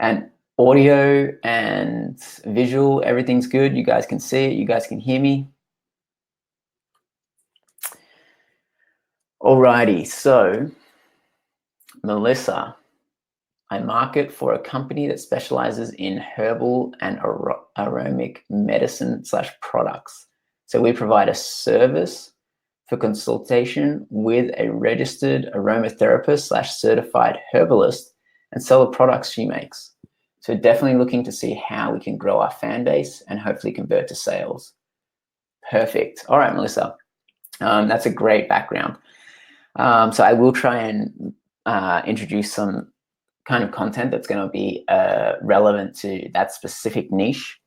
And audio and visual, everything's good. You guys can see it. You guys can hear me. Alrighty, so Melissa, I market for a company that specializes in herbal and aromatic medicine / products. So we provide a service for consultation with a registered aromatherapist / certified herbalist and sell the products she makes. So definitely looking to see how we can grow our fan base and hopefully convert to sales. Perfect. All right, Melissa, that's a great background. So I will try and introduce some kind of content that's going to be relevant to that specific niche.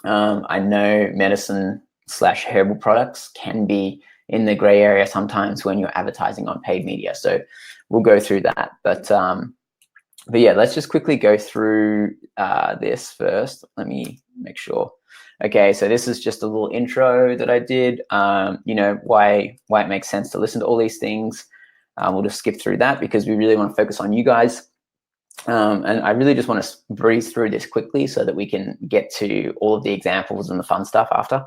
I know medicine / herbal products can be in the gray area sometimes when you're advertising on paid media. So we'll go through that. But yeah, let's just quickly go through this first. Let me make sure. Okay, so this is just a little intro that I did. You know, why it makes sense to listen to all these things. We'll just skip through that because we really want to focus on you guys. And I really just want to breeze through this quickly so that we can get to all of the examples and the fun stuff after.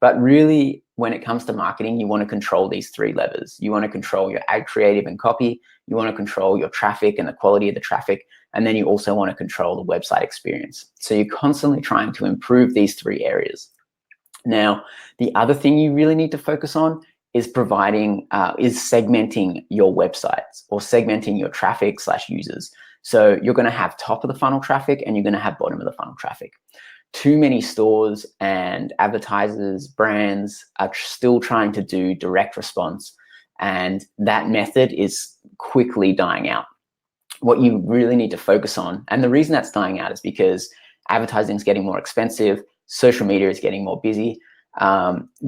But really, when it comes to marketing, you want to control these 3 levers. You want to control your ad creative and copy. You want to control your traffic and the quality of the traffic. And then you also want to control the website experience. So you're constantly trying to improve these 3 areas. Now, the other thing you really need to focus on is segmenting your websites or segmenting your traffic / users. So you're going to have top of the funnel traffic and you're going to have bottom of the funnel traffic. Too many stores and advertisers, brands are still trying to do direct response, and that method is quickly dying out. What you really need to focus on, and the reason that's dying out is because advertising is getting more expensive, social media is getting more busy,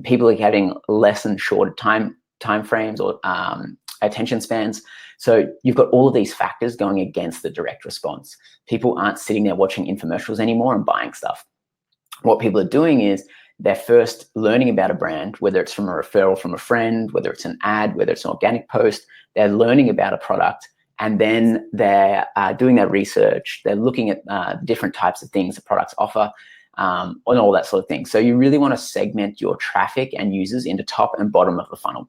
people are having less and shorter time frames or attention spans. So you've got all of these factors going against the direct response. People aren't sitting there watching infomercials anymore and buying stuff. What people are doing is they're first learning about a brand, whether it's from a referral from a friend, whether it's an ad, whether it's an organic post. They're learning about a product, and then they're doing their research. They're looking at different types of things the products offer, and all that sort of thing. So you really want to segment your traffic and users into top and bottom of the funnel.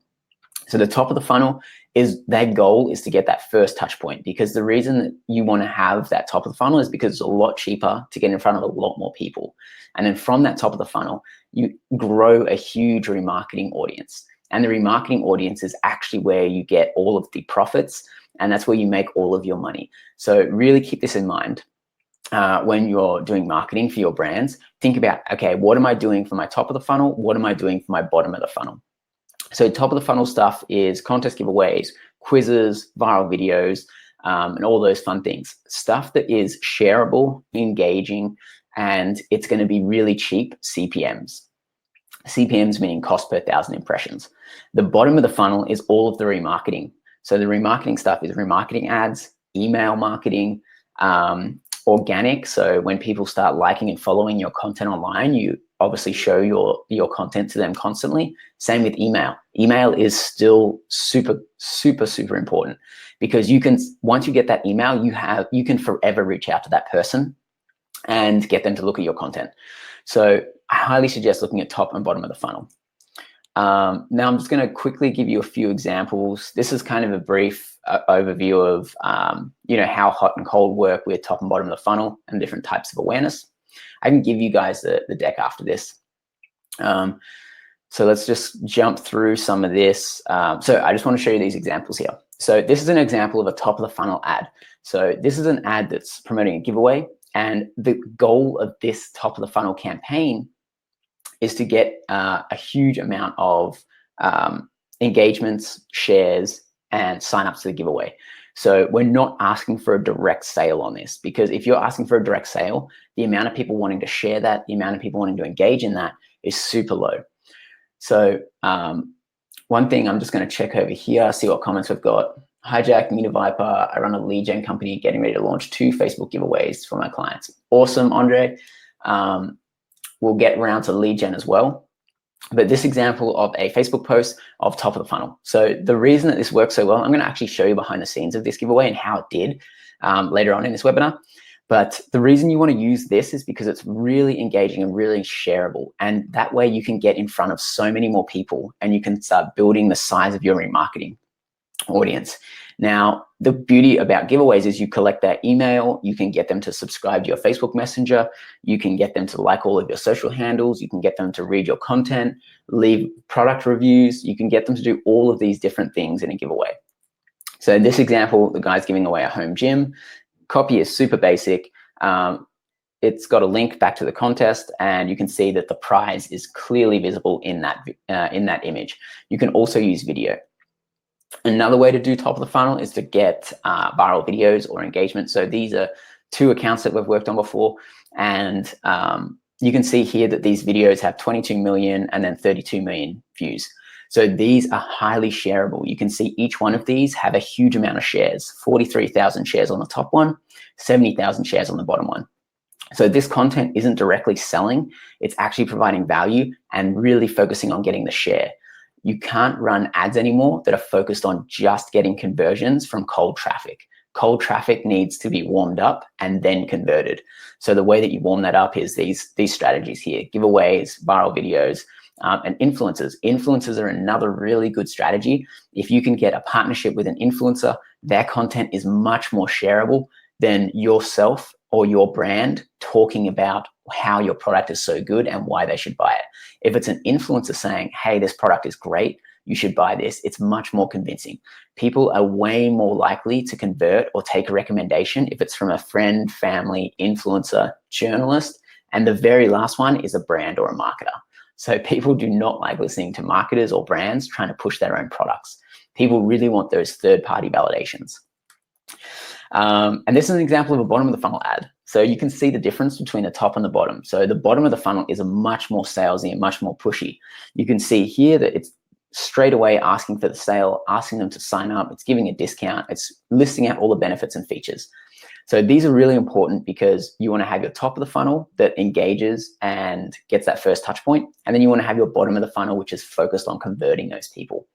So the top of the funnel is their goal is to get that first touch point, because the reason that you want to have that top of the funnel is because it's a lot cheaper to get in front of a lot more people. And then from that top of the funnel, you grow a huge remarketing audience. And the remarketing audience is actually where you get all of the profits, and that's where you make all of your money. So really keep this in mind. When you're doing marketing for your brands, think about, okay, what am I doing for my top of the funnel? What am I doing for my bottom of the funnel? So top of the funnel stuff is contest giveaways, quizzes, viral videos, and all those fun things. Stuff that is shareable, engaging, and it's going to be really cheap CPMs. CPMs meaning cost per 1,000 impressions. The bottom of the funnel is all of the remarketing. So the remarketing stuff is remarketing ads, email marketing, organic. So when people start liking and following your content online, you obviously show your content to them constantly. Same with email. Email is still super, super, super important, because you can, once you get that email, you can forever reach out to that person and get them to look at your content. So I highly suggest looking at top and bottom of the funnel. Now I'm just going to quickly give you a few examples. This is kind of a brief overview of how hot and cold work with top and bottom of the funnel and different types of awareness. I can give you guys the deck after this. So let's just jump through some of this. So I just want to show you these examples here. So this is an example of a top of the funnel ad. So this is an ad that's promoting a giveaway, and the goal of this top of the funnel campaign is to get a huge amount of engagements, shares, and signups to the giveaway. So we're not asking for a direct sale on this, because if you're asking for a direct sale, the amount of people wanting to share that, the amount of people wanting to engage in that is super low. So one thing I'm just going to check over here, see what comments we've got. Hijack, Meet a Viper, I run a lead gen company getting ready to launch 2 Facebook giveaways for my clients. Awesome, Andre. We'll get around to lead gen as well. But this example of a Facebook post of top of the funnel. So the reason that this works so well, I'm going to actually show you behind the scenes of this giveaway and how it did later on in this webinar. But the reason you want to use this is because it's really engaging and really shareable. And that way you can get in front of so many more people and you can start building the size of your remarketing audience. Now, the beauty about giveaways is you collect their email, you can get them to subscribe to your Facebook Messenger, you can get them to like all of your social handles, you can get them to read your content, leave product reviews, you can get them to do all of these different things in a giveaway. So in this example, the guy's giving away a home gym. Copy is super basic. It's got a link back to the contest, and you can see that the prize is clearly visible in that image. You can also use video. Another way to do top of the funnel is to get viral videos or engagement. So these are 2 accounts that we've worked on before, and you can see here that these videos have 22 million and then 32 million views. So these are highly shareable. You can see each one of these have a huge amount of shares, 43,000 shares on the top one, 70,000 shares on the bottom one. So this content isn't directly selling, it's actually providing value and really focusing on getting the share. You can't run ads anymore that are focused on just getting conversions from cold traffic. Cold traffic needs to be warmed up and then converted. So the way that you warm that up is these strategies here: giveaways, viral videos, and influencers. Influencers are another really good strategy. If you can get a partnership with an influencer, their content is much more shareable than yourself or your brand talking about how your product is so good and why they should buy it. If it's an influencer saying, hey, this product is great, you should buy this, it's much more convincing. People are way more likely to convert or take a recommendation if it's from a friend, family, influencer, journalist, and the very last one is a brand or a marketer. So people do not like listening to marketers or brands trying to push their own products. People really want those third-party validations. And this is an example of a bottom of the funnel ad. So you can see the difference between the top and the bottom. So the bottom of the funnel is a much more salesy and much more pushy. You can see here that it's straight away asking for the sale, asking them to sign up. It's giving a discount. It's listing out all the benefits and features. So these are really important because you want to have your top of the funnel that engages and gets that first touch point. And then you want to have your bottom of the funnel, which is focused on converting those people.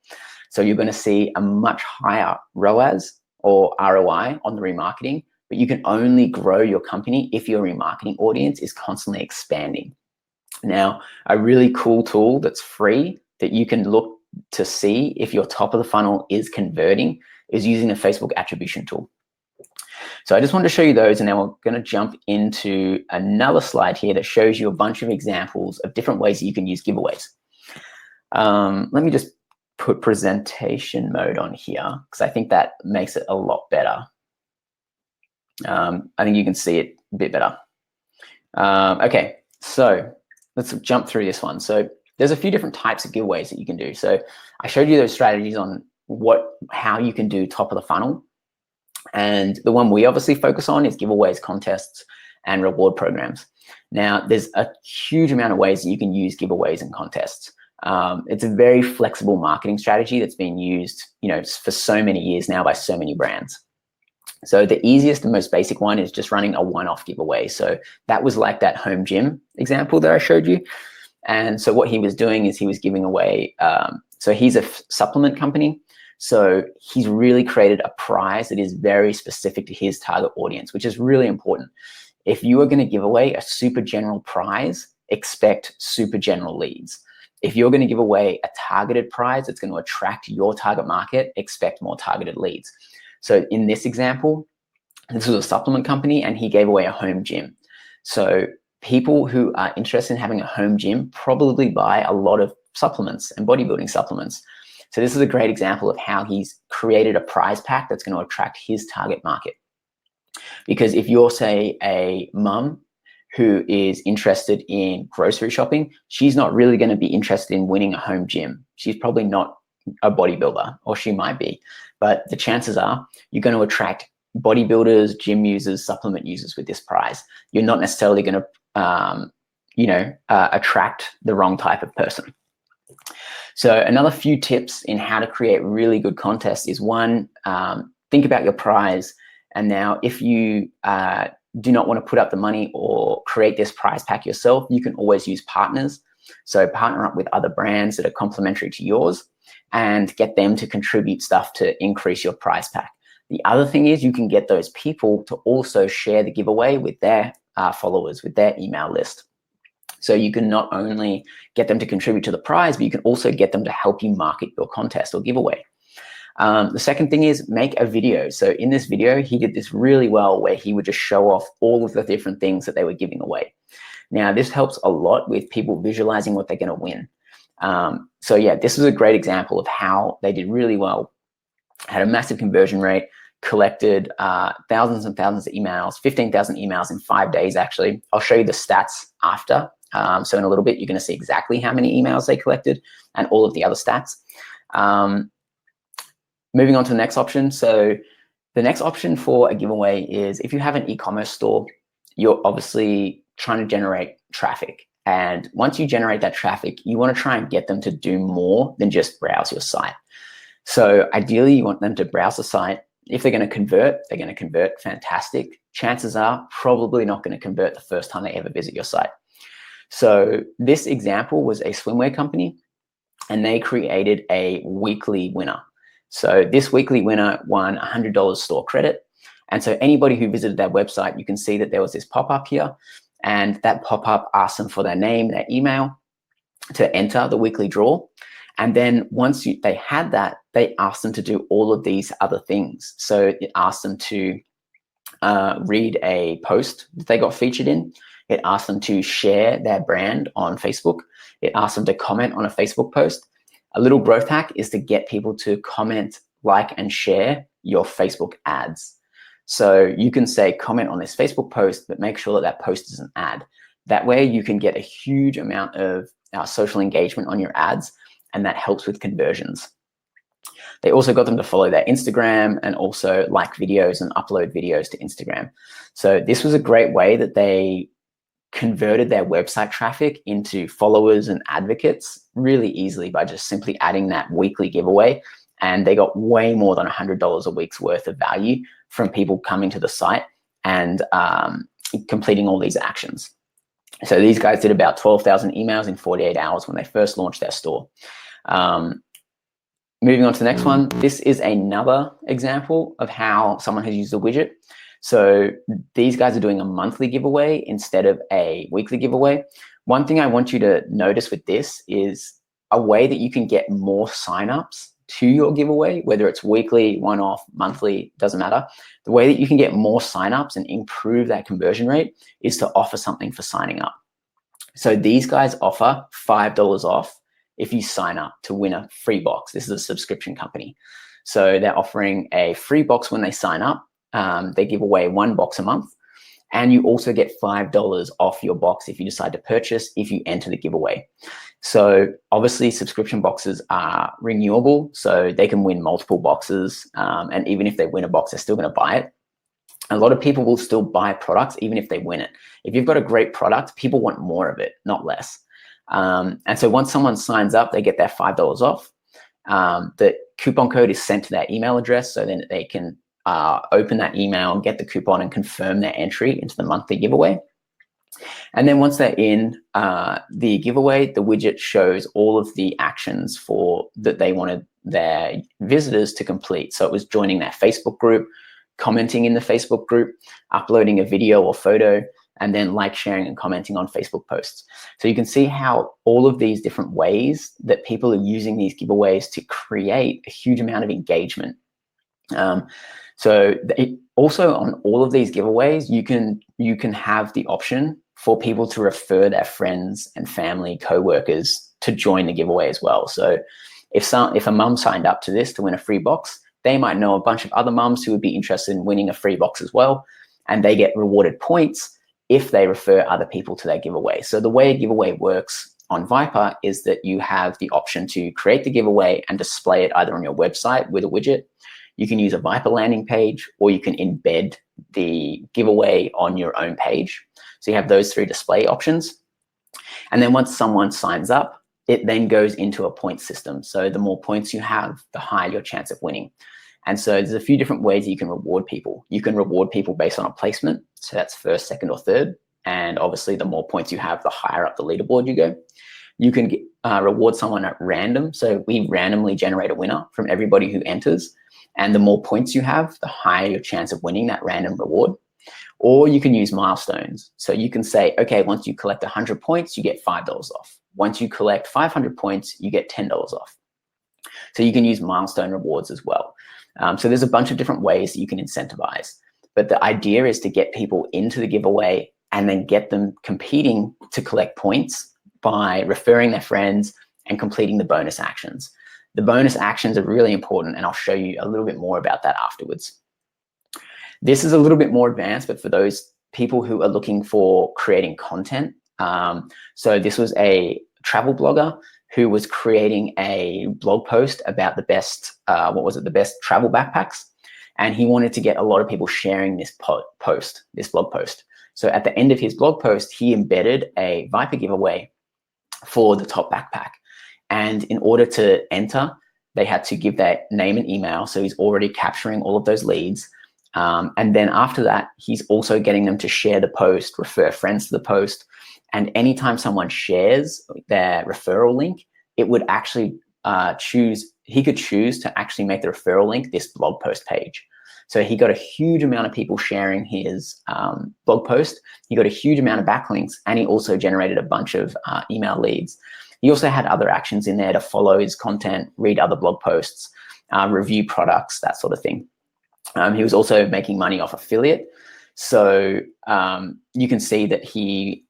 So you're going to see a much higher ROAS or ROI on the remarketing, but you can only grow your company if your remarketing audience is constantly expanding. Now, a really cool tool that's free that you can look to see if your top of the funnel is converting is using the Facebook attribution tool. So I just wanted to show you those, and then we're going to jump into another slide here that shows you a bunch of examples of different ways that you can use giveaways. Let me just put presentation mode on here because I think that makes it a lot better. I think you can see it a bit better. Okay, so let's jump through this one. So there's a few different types of giveaways that you can do. So I showed you those strategies on how you can do top of the funnel. And the one we obviously focus on is giveaways, contests, and reward programs. Now, there's a huge amount of ways that you can use giveaways and contests. It's a very flexible marketing strategy that's been used, for so many years now by so many brands. So the easiest and most basic one is just running a one-off giveaway. So that was like that home gym example that I showed you. And so what he was doing is he was giving away, so he's a supplement company. So he's really created a prize that is very specific to his target audience, which is really important. If you are going to give away a super general prize, expect super general leads. If you're going to give away a targeted prize that's going to attract your target market, expect more targeted leads. So in this example, this was a supplement company and he gave away a home gym. So people who are interested in having a home gym probably buy a lot of supplements and bodybuilding supplements. So this is a great example of how he's created a prize pack that's going to attract his target market. Because if you're, say, a mum who is interested in grocery shopping, she's not really going to be interested in winning a home gym. She's probably not a bodybuilder, or she might be. But the chances are you're going to attract bodybuilders, gym users, supplement users with this prize. You're not necessarily going to, attract the wrong type of person. So another few tips in how to create really good contests is one, think about your prize. And now if you do not want to put up the money or create this prize pack yourself, you can always use partners. So partner up with other brands that are complementary to yours and get them to contribute stuff to increase your prize pack. The other thing is you can get those people to also share the giveaway with their followers, with their email list. So you can not only get them to contribute to the prize, but you can also get them to help you market your contest or giveaway. The second thing is make a video. So in this video, he did this really well where he would just show off all of the different things that they were giving away. Now, this helps a lot with people visualizing what they're going to win. So yeah, this was a great example of how they did really well, had a massive conversion rate, collected thousands and thousands of emails, 15,000 emails in 5 days, actually. I'll show you the stats after. So in a little bit, you're going to see exactly how many emails they collected and all of the other stats. Moving on to the next option. So the next option for a giveaway is if you have an e-commerce store, you're obviously trying to generate traffic. And once you generate that traffic, you want to try and get them to do more than just browse your site. So ideally, you want them to browse the site. If they're going to convert, they're going to convert. Fantastic. Chances are probably not going to convert the first time they ever visit your site. So this example was a swimwear company, and they created a weekly winner. So this weekly winner won $100 store credit. And so anybody who visited their website, you can see that there was this pop-up here, and that pop-up asked them for their name, their email to enter the weekly draw. And then once they had that, they asked them to do all of these other things. So it asked them to read a post that they got featured in. It asked them to share their brand on Facebook. It asked them to comment on a Facebook post. A little growth hack is to get people to comment, like, and share your Facebook ads. So you can say comment on this Facebook post, but make sure that that post is an ad. That way you can get a huge amount of social engagement on your ads, and that helps with conversions. They also got them to follow their Instagram and also like videos and upload videos to Instagram. So this was a great way that they converted their website traffic into followers and advocates really easily by just simply adding that weekly giveaway. And they got way more than $100 a week's worth of value from people coming to the site and completing all these actions. So these guys did about 12,000 emails in 48 hours when they first launched their store. Moving on to the next one, this is another example of how someone has used a widget. So these guys are doing a monthly giveaway instead of a weekly giveaway. One thing I want you to notice with this is a way that you can get more signups to your giveaway, whether it's weekly, one-off, monthly, doesn't matter. The way that you can get more signups and improve that conversion rate is to offer something for signing up. So these guys offer $5 off if you sign up to win a free box. This is a subscription company. So they're offering a free box when they sign up. They give away 1 box a month, and you also get $5 off your box if you decide to purchase if you enter the giveaway. So obviously subscription boxes are renewable, so they can win multiple boxes, and even if they win a box, they're still going to buy it. A lot of people will still buy products even if they win it. If you've got a great product, people want more of it, not less. And so once someone signs up, they get their $5 off. The coupon code is sent to their email address, so then they can open that email, get the coupon, and confirm their entry into the monthly giveaway. And then once they're in the giveaway, the widget shows all of the actions that they wanted their visitors to complete. So it was joining their Facebook group, commenting in the Facebook group, uploading a video or photo, and then like, sharing, and commenting on Facebook posts. So you can see how all of these different ways that people are using these giveaways to create a huge amount of engagement. Also on all of these giveaways, you can have the option for people to refer their friends and family, co-workers to join the giveaway as well. So if a mum signed up to this to win a free box, they might know a bunch of other mums who would be interested in winning a free box as well, and they get rewarded points if they refer other people to their giveaway. So the way a giveaway works on Viper is that you have the option to create the giveaway and display it either on your website with a widget. You can use a Viper landing page, or you can embed the giveaway on your own page. So you have those 3 display options. And then once someone signs up, it then goes into a point system. So the more points you have, the higher your chance of winning. And so there's a few different ways you can reward people. You can reward people based on a placement. So that's first, second, or third. And obviously the more points you have, the higher up the leaderboard you go. You can reward someone at random. So we randomly generate a winner from everybody who enters. And the more points you have, the higher your chance of winning that random reward. Or you can use milestones. So you can say, okay, once you collect 100 points, you get $5 off. Once you collect 500 points, you get $10 off. So you can use milestone rewards as well. So there's a bunch of different ways that you can incentivize. But the idea is to get people into the giveaway and then get them competing to collect points by referring their friends and completing the bonus actions. The bonus actions are really important, and I'll show you a little bit more about that afterwards. This is a little bit more advanced, but for those people who are looking for creating content. So this was a travel blogger who was creating a blog post about the best, the best travel backpacks. And he wanted to get a lot of people sharing this blog post. So at the end of his blog post, he embedded a Viper giveaway for the top backpack. And in order to enter, they had to give their name and email. So he's already capturing all of those leads. And then after that, he's also getting them to share the post, refer friends to the post. And anytime someone shares their referral link, it would actually he could choose to actually make the referral link this blog post page. So he got a huge amount of people sharing his blog post. He got a huge amount of backlinks, and he also generated a bunch of email leads. He also had other actions in there to follow his content, read other blog posts, review products, that sort of thing. He was also making money off affiliate. So you can see that he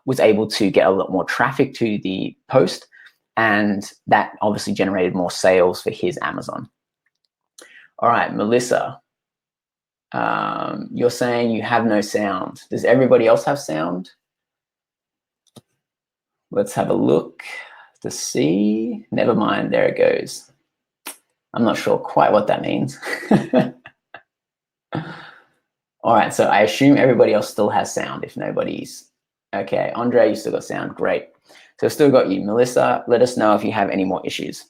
was able to get a lot more traffic to the post, and that obviously generated more sales for his Amazon. All right, Melissa, you're saying you have no sound. Does everybody else have sound? Let's have a look to see. Never mind, there it goes. I'm not sure quite what that means. All right, so I assume everybody else still has sound if nobody's. Okay, Andre, you still got sound, great. So I've still got you. Melissa, let us know if you have any more issues.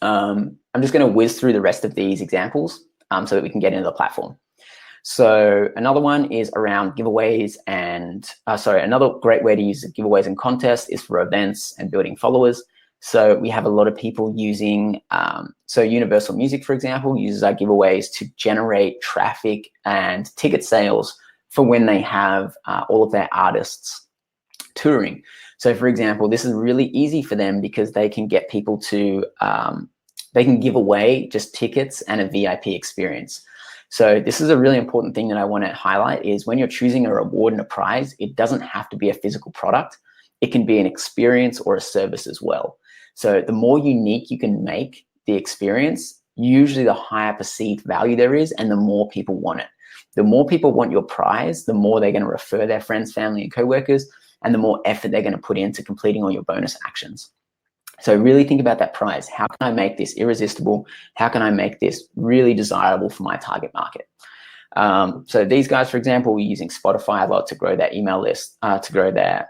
I'm just gonna whiz through the rest of these examples so that we can get into the platform. So another one is around giveaways and, another great way to use giveaways and contests is for events and building followers. So we have a lot of people using, so Universal Music, for example, uses our giveaways to generate traffic and ticket sales for when they have all of their artists touring. So for example, this is really easy for them because they can get people to, they can give away just tickets and a VIP experience. So this is a really important thing that I want to highlight is when you're choosing a reward and a prize, it doesn't have to be a physical product. It can be an experience or a service as well. So the more unique you can make the experience, usually the higher perceived value there is and the more people want it. The more people want your prize, the more they're going to refer their friends, family, and coworkers, and the more effort they're going to put into completing all your bonus actions. So really think about that prize. How can I make this irresistible? How can I make this really desirable for my target market? So these guys, for example, were using Spotify a lot to grow their email list, to grow their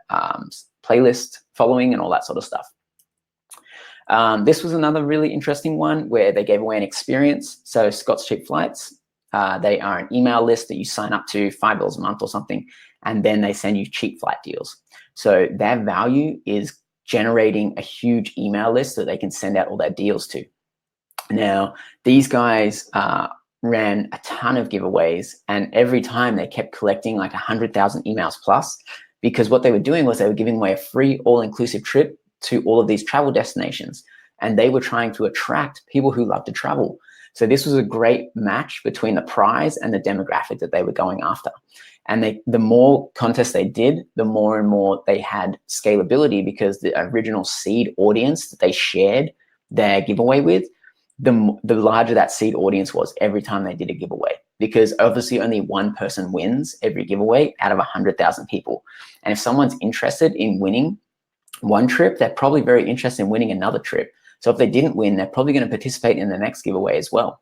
playlist following and all that sort of stuff. This was another really interesting one where they gave away an experience. So Scott's Cheap Flights, they are an email list that you sign up to $5 a month or something, and then they send you cheap flight deals. So their value is generating a huge email list that they can send out all their deals to. Now, these guys ran a ton of giveaways, and every time they kept collecting like 100,000 emails plus, because what they were doing was they were giving away a free all-inclusive trip to all of these travel destinations, and they were trying to attract people who love to travel. So this was a great match between the prize and the demographic that they were going after. And the more contests they did, the more and more they had scalability, because the original seed audience that they shared their giveaway with, the larger that seed audience was every time they did a giveaway, because obviously only one person wins every giveaway out of 100,000 people. And if someone's interested in winning one trip, they're probably very interested in winning another trip. So if they didn't win, they're probably going to participate in the next giveaway as well.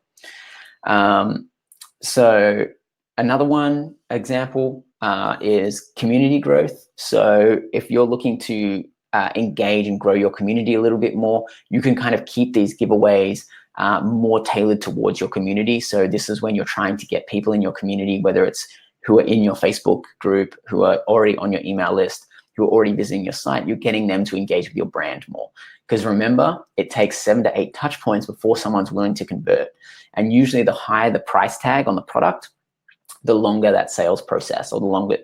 So another example is community growth. So if you're looking to engage and grow your community a little bit more, you can kind of keep these giveaways more tailored towards your community. So this is when you're trying to get people in your community, whether it's who are in your Facebook group, who are already on your email list, who are already visiting your site, you're getting them to engage with your brand more. Because remember, it takes 7 to 8 touch points before someone's willing to convert. And usually the higher the price tag on the product, the longer that sales process, or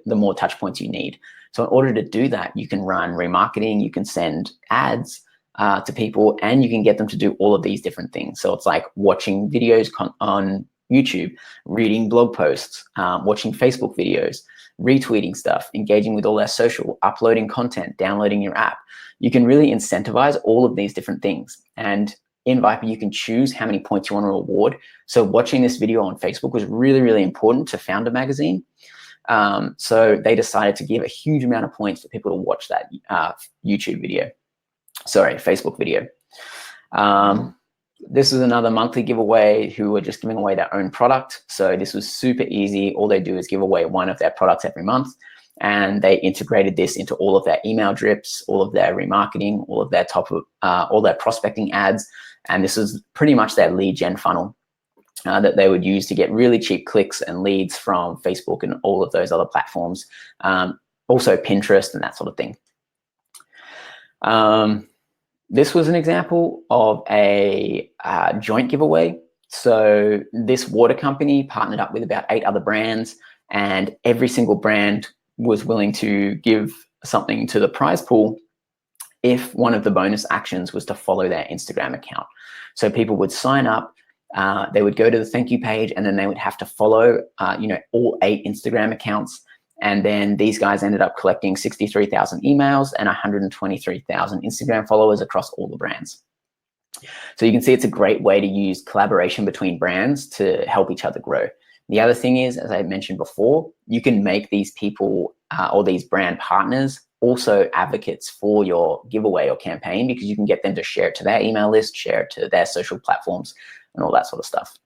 the more touch points you need. So in order to do that, you can run remarketing, you can send ads to people, and you can get them to do all of these different things. So it's like watching videos on YouTube, reading blog posts, watching Facebook videos, retweeting stuff, engaging with all their social, uploading content, downloading your app. You can really incentivize all of these different things. And in Viper, you can choose how many points you want to reward. So watching this video on Facebook was really, really important to Founder Magazine. So they decided to give a huge amount of points for people to watch that Facebook video. This is another monthly giveaway who were just giving away their own product. So this was super easy. All they do is give away one of their products every month. And they integrated this into all of their email drips, all of their remarketing, all of their all their prospecting ads. And this is pretty much their lead gen funnel that they would use to get really cheap clicks and leads from Facebook and all of those other platforms. Also Pinterest and that sort of thing. This was an example of a joint giveaway. So this water company partnered up with about 8 other brands, and every single brand was willing to give something to the prize pool if one of the bonus actions was to follow their Instagram account. So people would sign up, they would go to the thank you page, and then they would have to follow all 8 Instagram accounts. And then these guys ended up collecting 63,000 emails and 123,000 Instagram followers across all the brands. So you can see it's a great way to use collaboration between brands to help each other grow. The other thing is, as I mentioned before, you can make these people or these brand partners also advocates for your giveaway or campaign, because you can get them to share it to their email list, share it to their social platforms, and all that sort of stuff.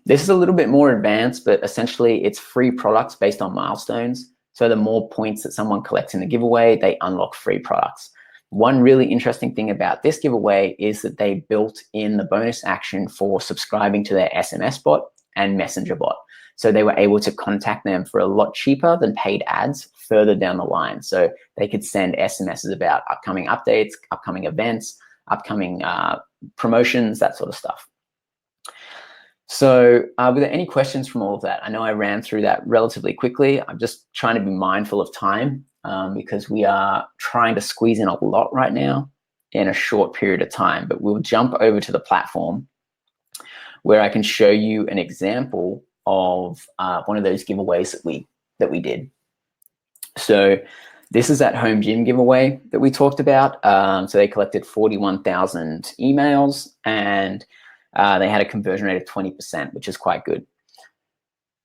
This is a little bit more advanced, but essentially it's free products based on milestones. So the more points that someone collects in the giveaway, they unlock free products. One really interesting thing about this giveaway is that they built in the bonus action for subscribing to their SMS bot and Messenger bot. So they were able to contact them for a lot cheaper than paid ads further down the line. So they could send SMSs about upcoming updates, upcoming events, upcoming promotions, that sort of stuff. So were there any questions from all of that? I know I ran through that relatively quickly. I'm just trying to be mindful of time because we are trying to squeeze in a lot right now in a short period of time. But we'll jump over to the platform where I can show you an example of one of those giveaways that we did. So this is that home gym giveaway that we talked about. So they collected 41,000 emails, and they had a conversion rate of 20%, which is quite good.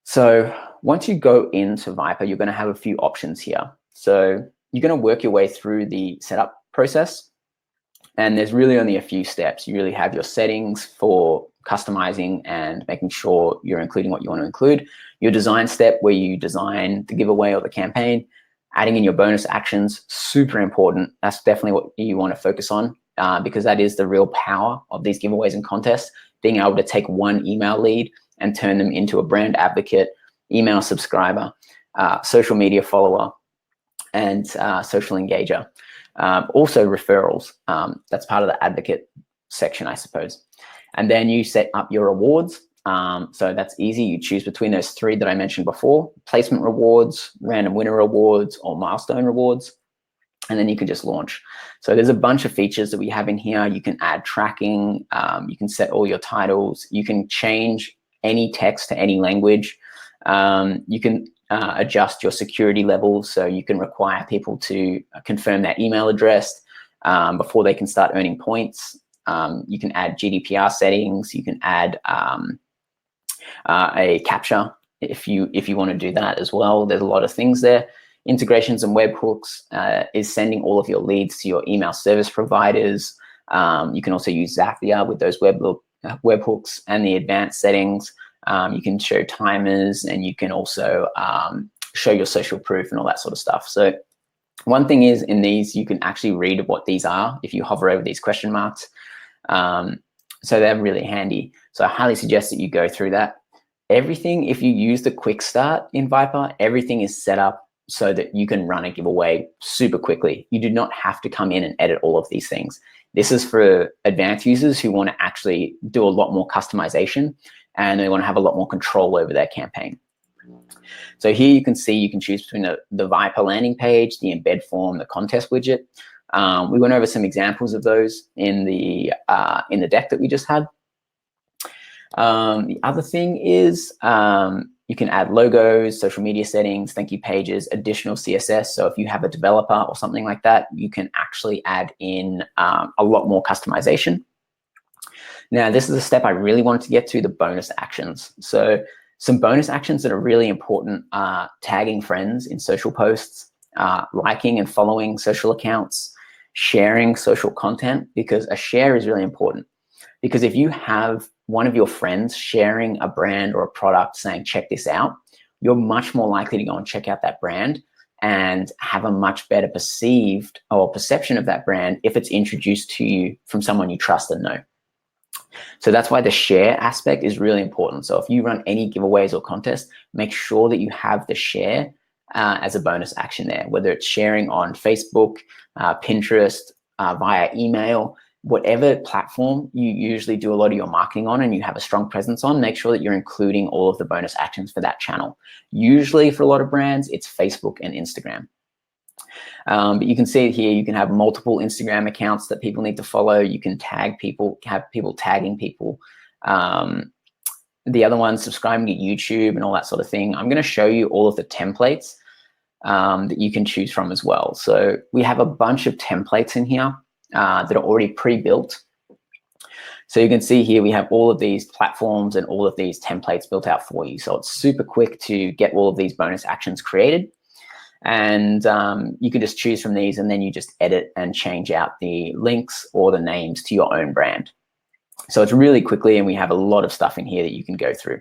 So once you go into Viper, you're going to have a few options here. So you're going to work your way through the setup process, and there's really only a few steps. You really have your settings for customizing and making sure you're including what you want to include. Your design step, where you design the giveaway or the campaign. Adding in your bonus actions, super important. That's definitely what you want to focus on. Because that is the real power of these giveaways and contests, being able to take one email lead and turn them into a brand advocate, email subscriber, social media follower, and social engager. Also referrals, that's part of the advocate section, I suppose. And then you set up your rewards. So that's easy. You choose between those 3 that I mentioned before: placement rewards, random winner rewards, or milestone rewards. And then you can just launch. So there's a bunch of features that we have in here. You can add tracking, you can set all your titles, you can change any text to any language, you can adjust your security levels, so you can require people to confirm their email address before they can start earning points. You can add GDPR settings, you can add a captcha if you want to do that as well. There's a lot of things there. Integrations and webhooks is sending all of your leads to your email service providers. You can also use Zapier with those webhooks and the advanced settings. You can show timers, and you can also show your social proof and all that sort of stuff. So one thing is, in these, you can actually read what these are if you hover over these question marks. So they're really handy. So I highly suggest that you go through that. Everything, if you use the quick start in Viper, everything is set up so that you can run a giveaway super quickly. You do not have to come in and edit all of these things. This is for advanced users who want to actually do a lot more customization and they want to have a lot more control over their campaign. So here you can see you can choose between the Viper landing page, the embed form, the contest widget. We went over some examples of those in the deck that we just had. The other thing is you can add logos, social media settings, thank you pages, additional CSS. So if you have a developer or something like that, you can actually add in a lot more customization. Now, this is a step I really wanted to get to, the bonus actions. So some bonus actions that are really important are tagging friends in social posts, liking and following social accounts, sharing social content, because a share is really important. Because if you have one of your friends sharing a brand or a product saying, check this out, you're much more likely to go and check out that brand and have a much better perceived or perception of that brand if it's introduced to you from someone you trust and know. So that's why the share aspect is really important. So if you run any giveaways or contests, make sure that you have the share as a bonus action there, whether it's sharing on Facebook, Pinterest, via email, whatever platform you usually do a lot of your marketing on and you have a strong presence on, make sure that you're including all of the bonus actions for that channel. Usually for a lot of brands, it's Facebook and Instagram. But you can see here, you can have multiple Instagram accounts that people need to follow. You can tag people, have people tagging people. The other one, subscribing to YouTube and all that sort of thing. I'm going to show you all of the templates that you can choose from as well. So we have a bunch of templates in here that are already pre-built. So you can see here we have all of these platforms and all of these templates built out for you. So it's super quick to get all of these bonus actions created. And you can just choose from these and then you just edit and change out the links or the names to your own brand. So it's really quickly, and we have a lot of stuff in here that you can go through.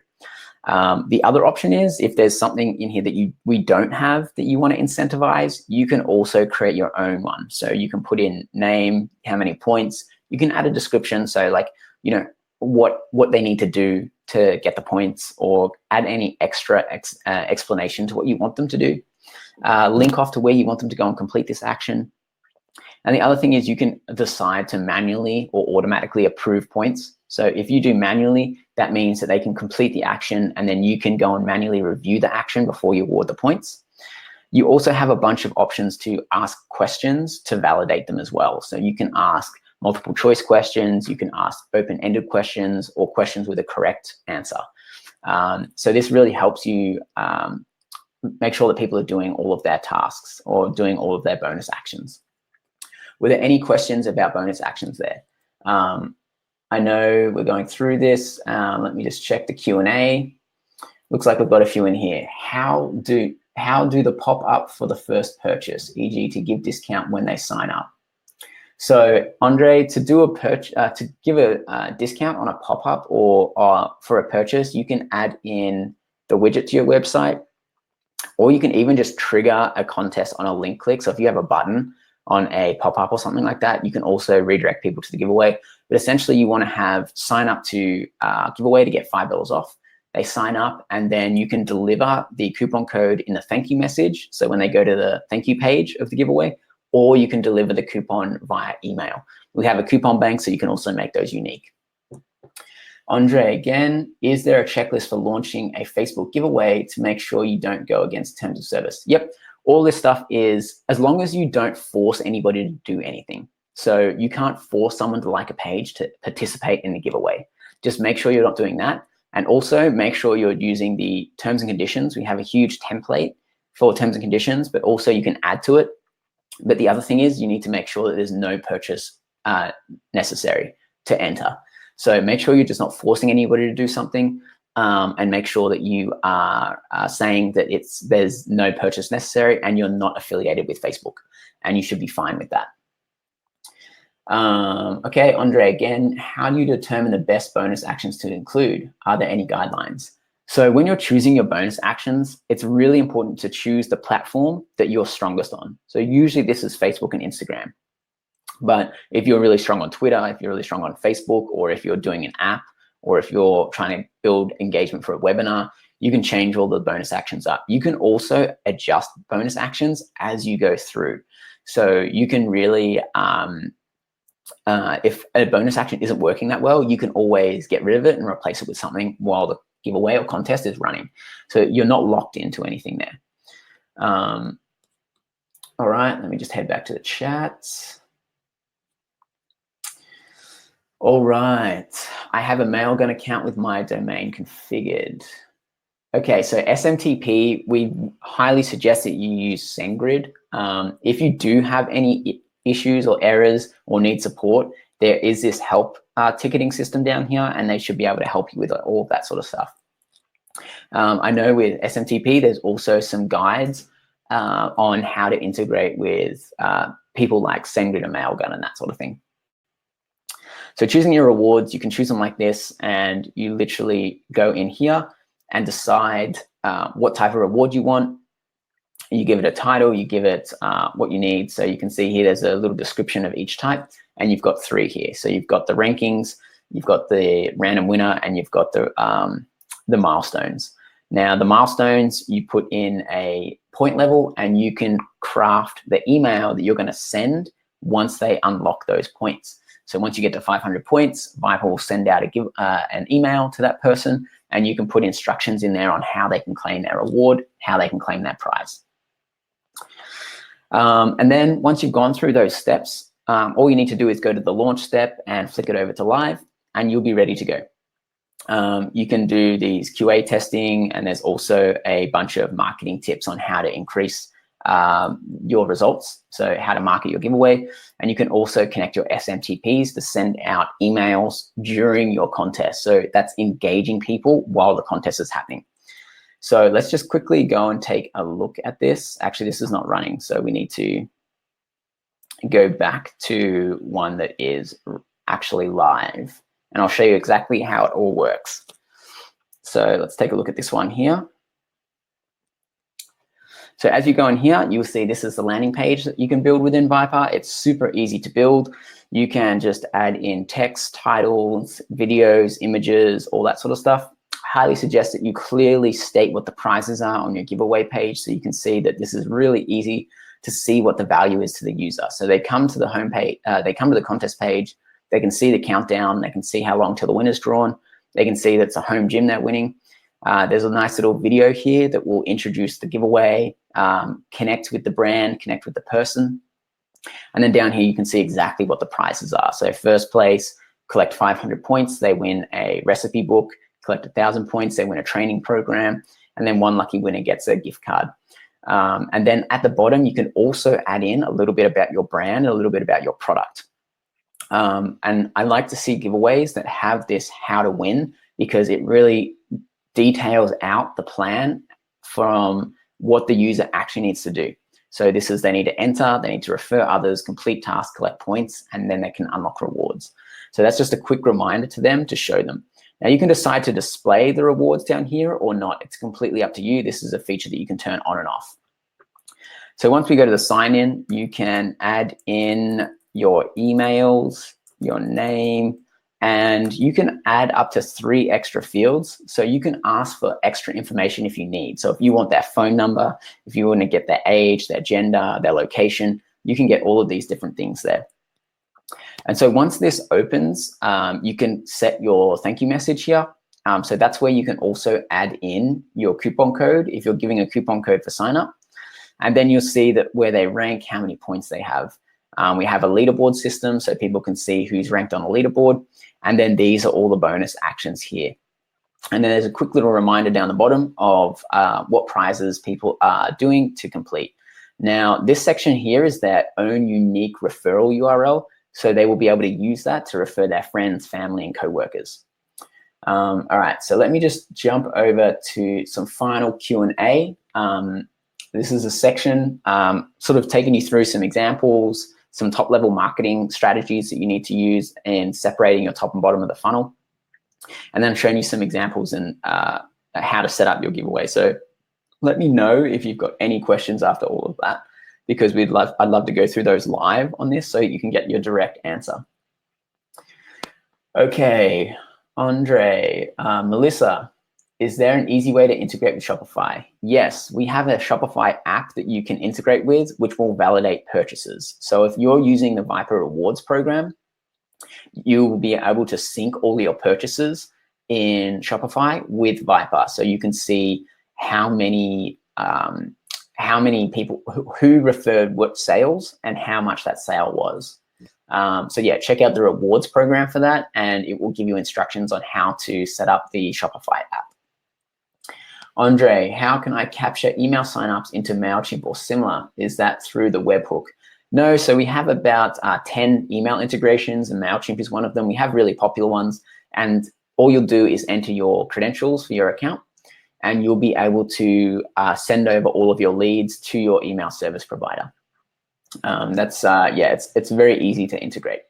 The other option is if there's something in here that we don't have that you want to incentivize, you can also create your own one. So you can put in name, how many points, you can add a description. So like, you know, what they need to do to get the points, or add any extra explanation to what you want them to do. Link off to where you want them to go and complete this action. And the other thing is you can decide to manually or automatically approve points. So if you do manually, that means that they can complete the action and then you can go and manually review the action before you award the points. You also have a bunch of options to ask questions to validate them as well. So you can ask multiple choice questions, you can ask open-ended questions, or questions with a correct answer. So this really helps you make sure that people are doing all of their tasks or doing all of their bonus actions. Were there any questions about bonus actions there? I know we're going through this. Let me just check the Q&A. Looks like we've got a few in here. How do the pop up for the first purchase, e.g. to give discount when they sign up? So Andre, to do to give a discount on a pop-up or for a purchase, you can add in the widget to your website, or you can even just trigger a contest on a link click. So if you have a button on a pop-up or something like that, you can also redirect people to the giveaway. But essentially you want to have sign up to giveaway to get $5 off. They sign up and then you can deliver the coupon code in the thank you message. So when they go to the thank you page of the giveaway, or you can deliver the coupon via email. We have a coupon bank, so you can also make those unique. Andre, again, is there a checklist for launching a Facebook giveaway to make sure you don't go against terms of service? Yep, all this stuff is, as long as you don't force anybody to do anything. So you can't force someone to like a page to participate in the giveaway. Just make sure you're not doing that. And also make sure you're using the terms and conditions. We have a huge template for terms and conditions, but also you can add to it. But the other thing is you need to make sure that there's no purchase necessary to enter. So make sure you're just not forcing anybody to do something, and make sure that you are saying that there's no purchase necessary and you're not affiliated with Facebook, and you should be fine with that. Okay, Andre, again, how do you determine the best bonus actions to include? Are there any guidelines? So when you're choosing your bonus actions, it's really important to choose the platform that you're strongest on. So usually this is Facebook and Instagram. But if you're really strong on Twitter, if you're really strong on Facebook, or if you're doing an app, or if you're trying to build engagement for a webinar, you can change all the bonus actions up. You can also adjust bonus actions as you go through. So you can really, if a bonus action isn't working that well, you can always get rid of it and replace it with something while the giveaway or contest is running. So you're not locked into anything there. All right, let me just head back to the chat. All right, I have a Mailgun account with my domain configured. Okay, so SMTP, we highly suggest that you use SendGrid. If you do have any issues or errors or need support, there is this help ticketing system down here, and they should be able to help you with all of that sort of stuff. I know with SMTP, there's also some guides on how to integrate with people like SendGrid and Mailgun and that sort of thing. So choosing your rewards, you can choose them like this, and you literally go in here and decide what type of reward you want. You give it a title, you give it what you need. So you can see here, there's a little description of each type, and you've got 3 here. So you've got the rankings, you've got the random winner, and you've got the milestones. Now the milestones, you put in a point level, and you can craft the email that you're going to send once they unlock those points. So once you get to 500 points, Viper will send out an email to that person, and you can put instructions in there on how they can claim their reward, how they can claim that prize. And then once you've gone through those steps, all you need to do is go to the launch step and flick it over to live, and you'll be ready to go. You can do these QA testing, and there's also a bunch of marketing tips on how to increase your results, so how to market your giveaway. And you can also connect your SMTPs to send out emails during your contest. So that's engaging people while the contest is happening. So let's just quickly go and take a look at this. Actually, this is not running, so we need to go back to one that is actually live, and I'll show you exactly how it all works. So let's take a look at this one here. So as you go in here, you'll see this is the landing page that you can build within Viper. It's super easy to build. You can just add in text, titles, videos, images, all that sort of stuff. I highly suggest that you clearly state what the prizes are on your giveaway page, so you can see that this is really easy to see what the value is to the user. So they come to the home page, they come to the contest page, they can see the countdown, they can see how long till the winner's drawn, they can see that it's a home gym they're winning. There's a nice little video here that will introduce the giveaway, connect with the brand, connect with the person. And then down here, you can see exactly what the prizes are. So first place, collect 500 points, they win a recipe book, collect 1,000 points, they win a training program, and then one lucky winner gets a gift card. And then at the bottom, you can also add in a little bit about your brand and a little bit about your product. And I like to see giveaways that have this how to win, because it really details out the plan from what the user actually needs to do. So this is, they need to enter, they need to refer others, complete tasks, collect points, and then they can unlock rewards. So that's just a quick reminder to them to show them. Now you can decide to display the rewards down here or not. It's completely up to you. This is a feature that you can turn on and off. So once we go to the sign in, you can add in your emails, your name, and you can add up to 3 extra fields. So you can ask for extra information if you need. So if you want their phone number, if you want to get their age, their gender, their location, you can get all of these different things there. And so once this opens, you can set your thank you message here. So that's where you can also add in your coupon code if you're giving a coupon code for sign up. And then you'll see that where they rank, how many points they have. We have a leaderboard system so people can see who's ranked on a leaderboard. And then these are all the bonus actions here. And then there's a quick little reminder down the bottom of what prizes people are doing to complete. Now, this section here is their own unique referral URL. So they will be able to use that to refer their friends, family, and coworkers. All right, so let me just jump over to some final Q&A. This is a section sort of taking you through some examples, some top-level marketing strategies that you need to use in separating your top and bottom of the funnel, and then showing you some examples and how to set up your giveaway. So let me know if you've got any questions after all of that, because I'd love to go through those live on this so you can get your direct answer. Okay, Andre, Melissa, Is there an easy way to integrate with Shopify? Yes, we have a Shopify app that you can integrate with, which will validate purchases. So if you're using the Viper Rewards program, you will be able to sync all your purchases in Shopify with Viper. So you can see how many people who referred what sales and how much that sale was. So yeah, check out the rewards program for that, and it will give you instructions on how to set up the Shopify app. Andre, how can I capture email signups into MailChimp or similar? Is that through the webhook? No, so we have about 10 email integrations, and MailChimp is one of them. We have really popular ones, and all you'll do is enter your credentials for your account, and you'll be able to send over all of your leads to your email service provider. It's very easy to integrate.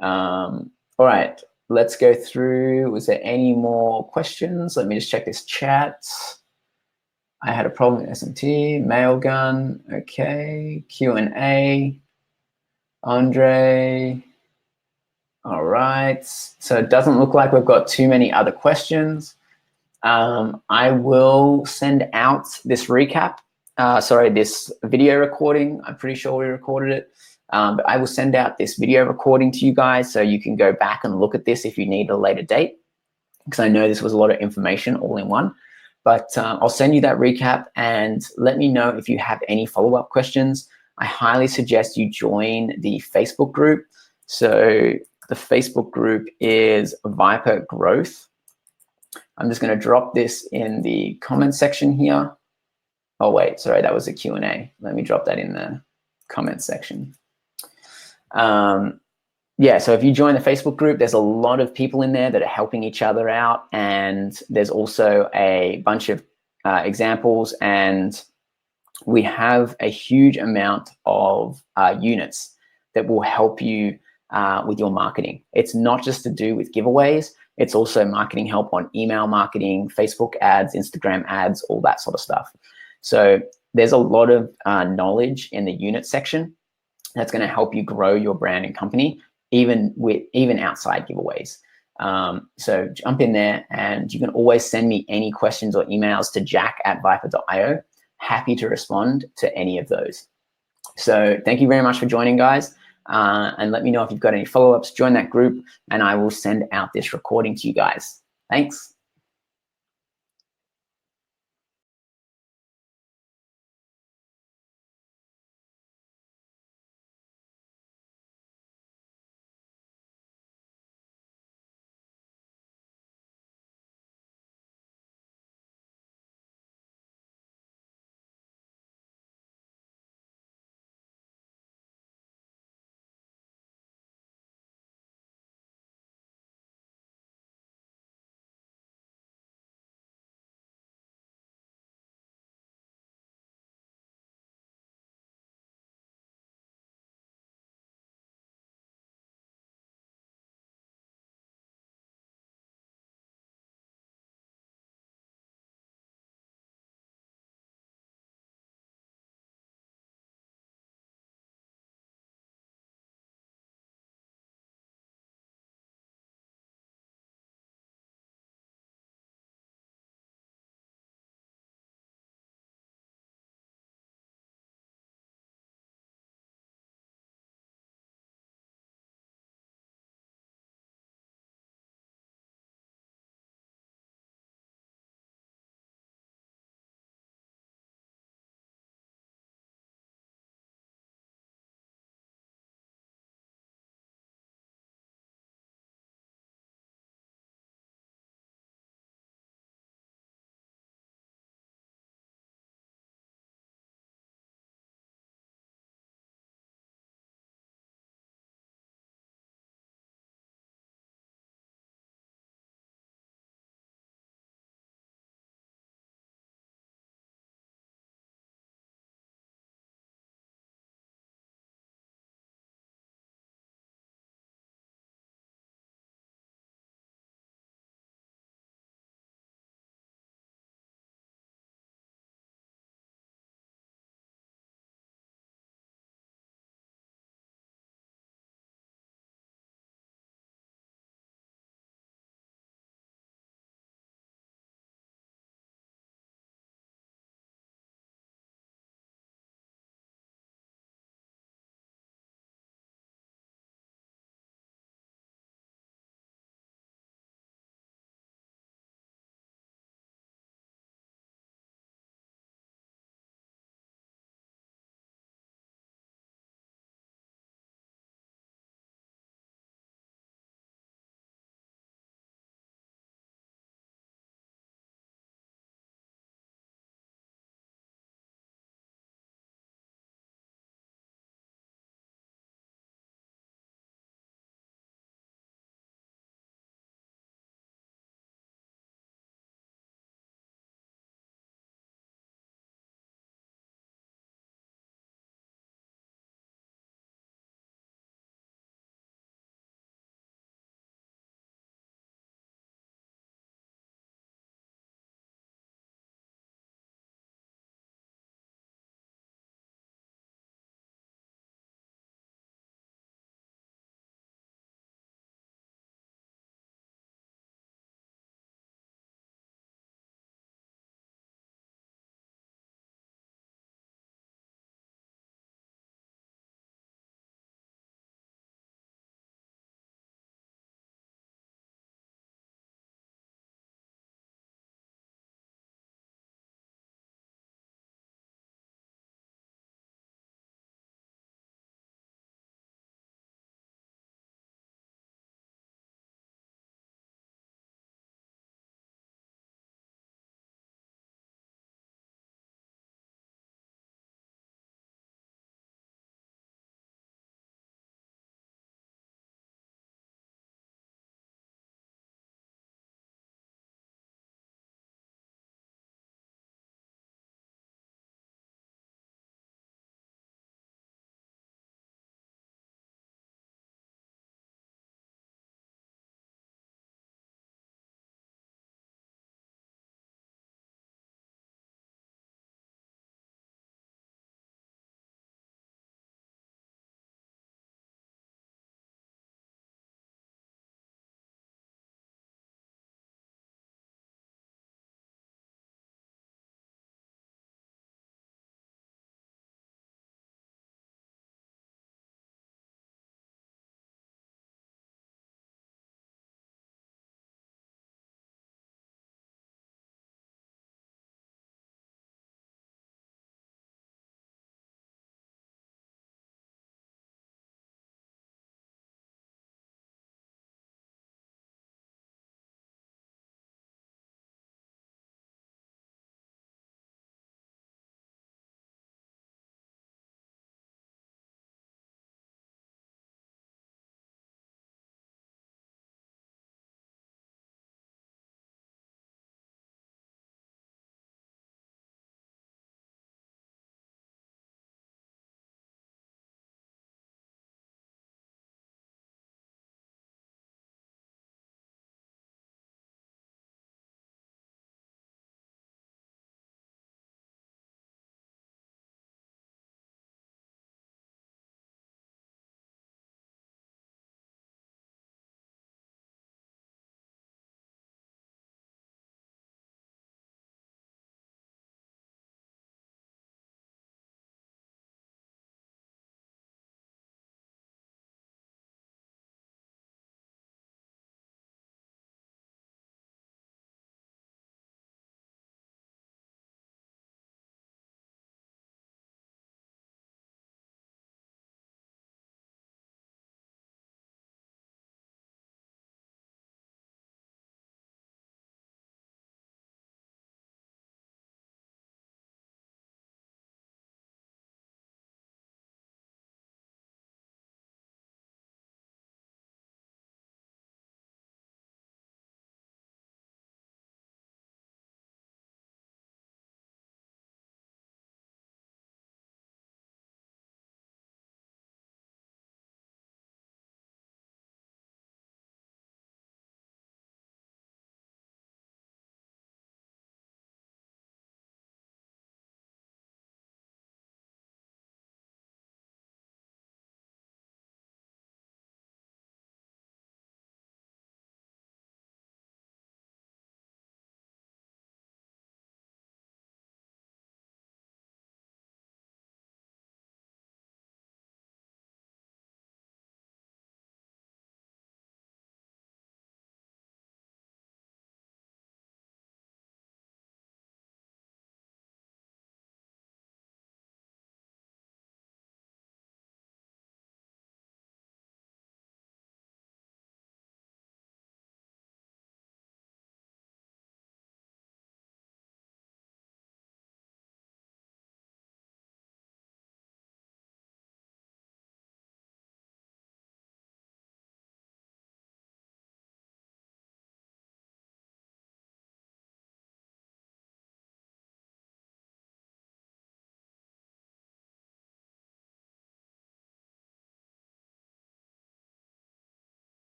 All right, let's go through. Was there any more questions? Let me just check this chat. I had a problem with SMT, Mailgun, okay, Q&A, Andre. All right, so it doesn't look like we've got too many other questions. I will send out this recap, this video recording. I'm pretty sure we recorded it, but I will send out this video recording to you guys so you can go back and look at this if you need a later date, because I know this was a lot of information all in one. But I'll send you that recap, and let me know if you have any follow-up questions. I highly suggest you join the Facebook group. So the Facebook group is Viper Growth. I'm just going to drop this in the comment section here. Oh, wait, sorry, that was a Q&A. Let me drop that in the comment section. Yeah, so if you join the Facebook group, there's a lot of people in there that are helping each other out, and there's also a bunch of examples, and we have a huge amount of units that will help you with your marketing. It's not just to do with giveaways, it's also marketing help on email marketing, Facebook ads, Instagram ads, all that sort of stuff. So there's a lot of knowledge in the unit section that's going to help you grow your brand and company, even outside giveaways. So jump in there, and you can always send me any questions or emails to jack@viper.io. Happy to respond to any of those. So thank you very much for joining, guys. And let me know if you've got any follow-ups. Join that group, and I will send out this recording to you guys. Thanks.